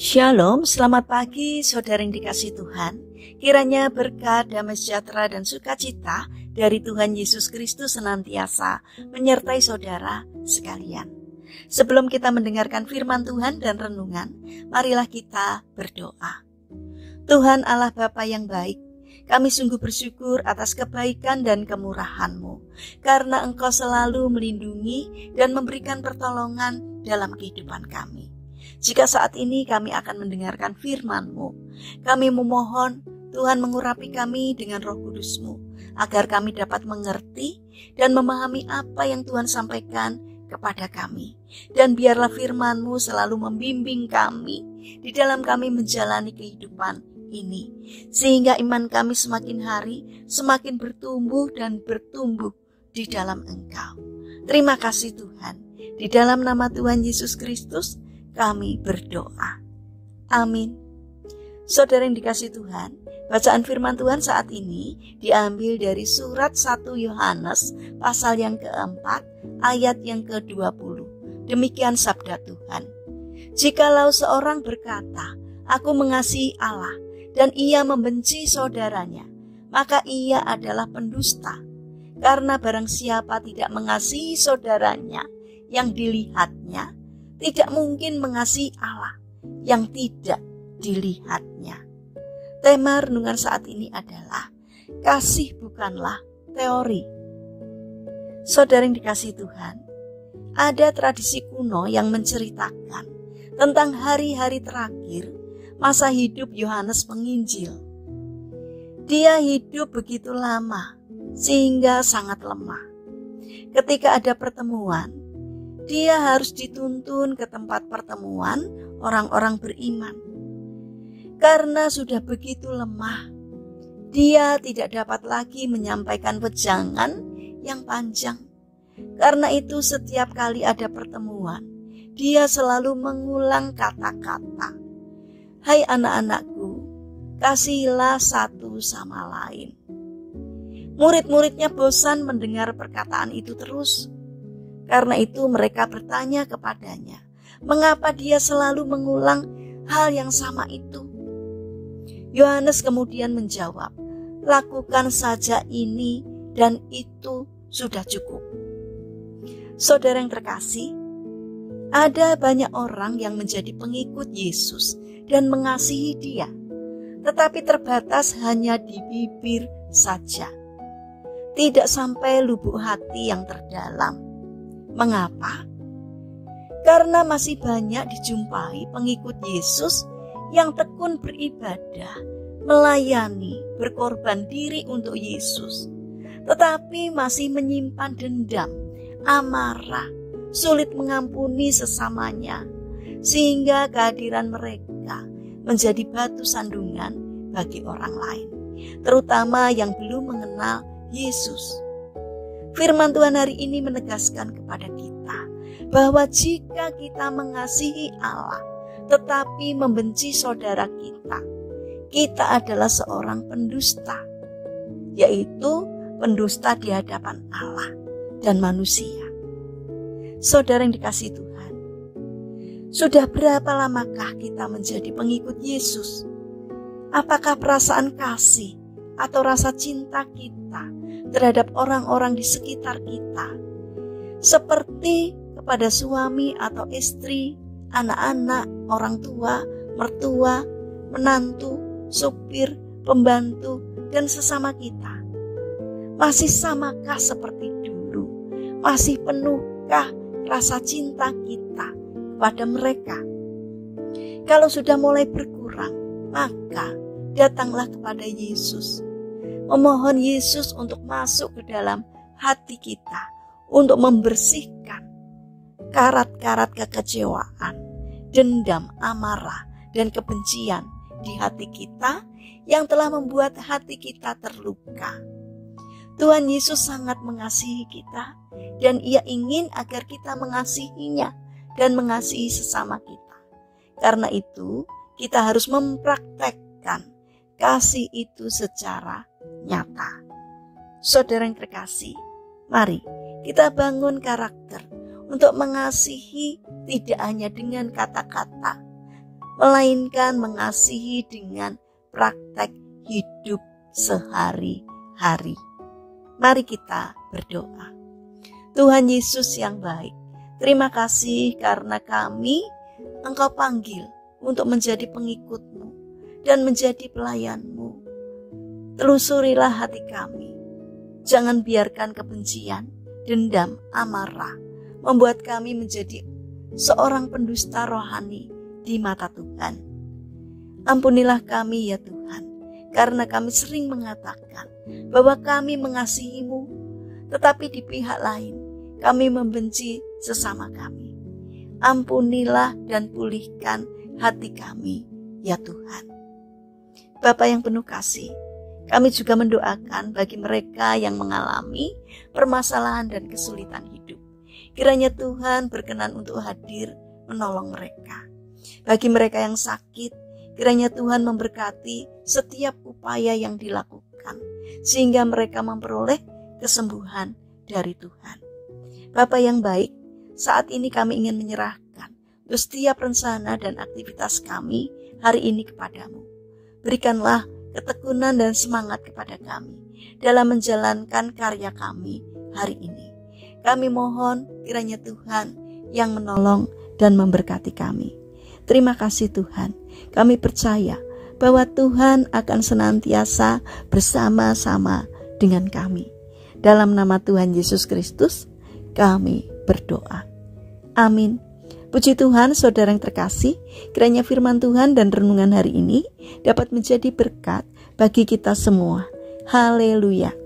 Shalom, selamat pagi saudara yang dikasihi Tuhan. Kiranya berkat, damai sejahtera dan sukacita dari Tuhan Yesus Kristus senantiasa menyertai saudara sekalian. Sebelum kita mendengarkan firman Tuhan dan renungan, marilah kita berdoa. Tuhan Allah Bapa yang baik, kami sungguh bersyukur atas kebaikan dan kemurahan-Mu, karena Engkau selalu melindungi dan memberikan pertolongan dalam kehidupan kami. Jika saat ini kami akan mendengarkan firman-Mu, kami memohon Tuhan mengurapi kami dengan Roh Kudus-Mu, agar kami dapat mengerti dan memahami apa yang Tuhan sampaikan kepada kami. Dan biarlah firman-Mu selalu membimbing kami di dalam kami menjalani kehidupan ini, sehingga iman kami semakin hari semakin bertumbuh dan bertumbuh di dalam Engkau. Terima kasih Tuhan. Di dalam nama Tuhan Yesus Kristus kami berdoa. Amin. Saudara yang dikasihi Tuhan, bacaan firman Tuhan saat ini diambil dari surat 1 Yohanes pasal yang keempat ayat yang ke-20. Demikian sabda Tuhan. Jikalau seorang berkata, aku mengasihi Allah, dan ia membenci saudaranya, maka ia adalah pendusta. Karena barang siapa tidak mengasihi saudaranya yang dilihatnya, tidak mungkin mengasihi Allah yang tidak dilihatnya. Tema renungan saat ini adalah kasih bukanlah teori. Saudara yang dikasihi Tuhan, ada tradisi kuno yang menceritakan tentang hari-hari terakhir masa hidup Yohanes Penginjil. Dia hidup begitu lama sehingga sangat lemah. Ketika ada pertemuan, dia harus dituntun ke tempat pertemuan orang-orang beriman. Karena sudah begitu lemah, dia tidak dapat lagi menyampaikan wejangan yang panjang. Karena itu setiap kali ada pertemuan, dia selalu mengulang kata-kata. Hai anak-anakku, kasihilah satu sama lain. Murid-muridnya bosan mendengar perkataan itu terus. Karena itu mereka bertanya kepadanya, mengapa dia selalu mengulang hal yang sama itu? Yohanes kemudian menjawab, lakukan saja ini dan itu sudah cukup. Saudara yang terkasih, ada banyak orang yang menjadi pengikut Yesus dan mengasihi Dia, tetapi terbatas hanya di bibir saja, tidak sampai lubuk hati yang terdalam. Mengapa? Karena masih banyak dijumpai pengikut Yesus yang tekun beribadah, melayani, berkorban diri untuk Yesus, tetapi masih menyimpan dendam, amarah, sulit mengampuni sesamanya, sehingga kehadiran mereka menjadi batu sandungan bagi orang lain, terutama yang belum mengenal Yesus. Firman Tuhan hari ini menegaskan kepada kita bahwa jika kita mengasihi Allah tetapi membenci saudara kita, kita adalah seorang pendusta, yaitu pendusta di hadapan Allah dan manusia. Saudara yang dikasihi Tuhan, sudah berapa lamakah kita menjadi pengikut Yesus? Apakah perasaan kasih atau rasa cinta kita terhadap orang-orang di sekitar kita, seperti kepada suami atau istri, anak-anak, orang tua, mertua, menantu, supir, pembantu, dan sesama kita? Masih samakah seperti dulu? Masih penuhkah rasa cinta kita kepada mereka? Kalau sudah mulai berkurang, maka datanglah kepada Yesus. Memohon Yesus untuk masuk ke dalam hati kita, untuk membersihkan karat-karat kekecewaan, dendam, amarah, dan kebencian di hati kita yang telah membuat hati kita terluka. Tuhan Yesus sangat mengasihi kita, dan Ia ingin agar kita mengasihinya dan mengasihi sesama kita. Karena itu, kita harus mempraktekkan kasih itu secara nyata. Saudara yang terkasih, mari kita bangun karakter untuk mengasihi tidak hanya dengan kata-kata, melainkan mengasihi dengan praktek hidup sehari-hari. Mari kita berdoa. Tuhan Yesus yang baik, terima kasih karena kami Engkau panggil untuk menjadi pengikut-Mu dan menjadi pelayan-Mu. Telusurilah hati kami. Jangan biarkan kebencian, dendam, amarah membuat kami menjadi seorang pendusta rohani di mata Tuhan. Ampunilah kami ya Tuhan, karena kami sering mengatakan bahwa kami mengasihi-Mu, tetapi di pihak lain kami membenci sesama kami. Ampunilah dan pulihkan hati kami ya Tuhan. Bapa yang penuh kasih, kami juga mendoakan bagi mereka yang mengalami permasalahan dan kesulitan hidup. Kiranya Tuhan berkenan untuk hadir menolong mereka. Bagi mereka yang sakit, kiranya Tuhan memberkati setiap upaya yang dilakukan, sehingga mereka memperoleh kesembuhan dari Tuhan. Bapa yang baik, saat ini kami ingin menyerahkan setiap rencana dan aktivitas kami hari ini kepadamu. Berikanlah ketekunan dan semangat kepada kami dalam menjalankan karya kami hari ini. Kami mohon kiranya Tuhan yang menolong dan memberkati kami. Terima kasih Tuhan. Kami percaya bahwa Tuhan akan senantiasa bersama-sama dengan kami. Dalam nama Tuhan Yesus Kristus, kami berdoa. Amin. Puji Tuhan, saudara yang terkasih, kiranya firman Tuhan dan renungan hari ini dapat menjadi berkat bagi kita semua. Haleluya.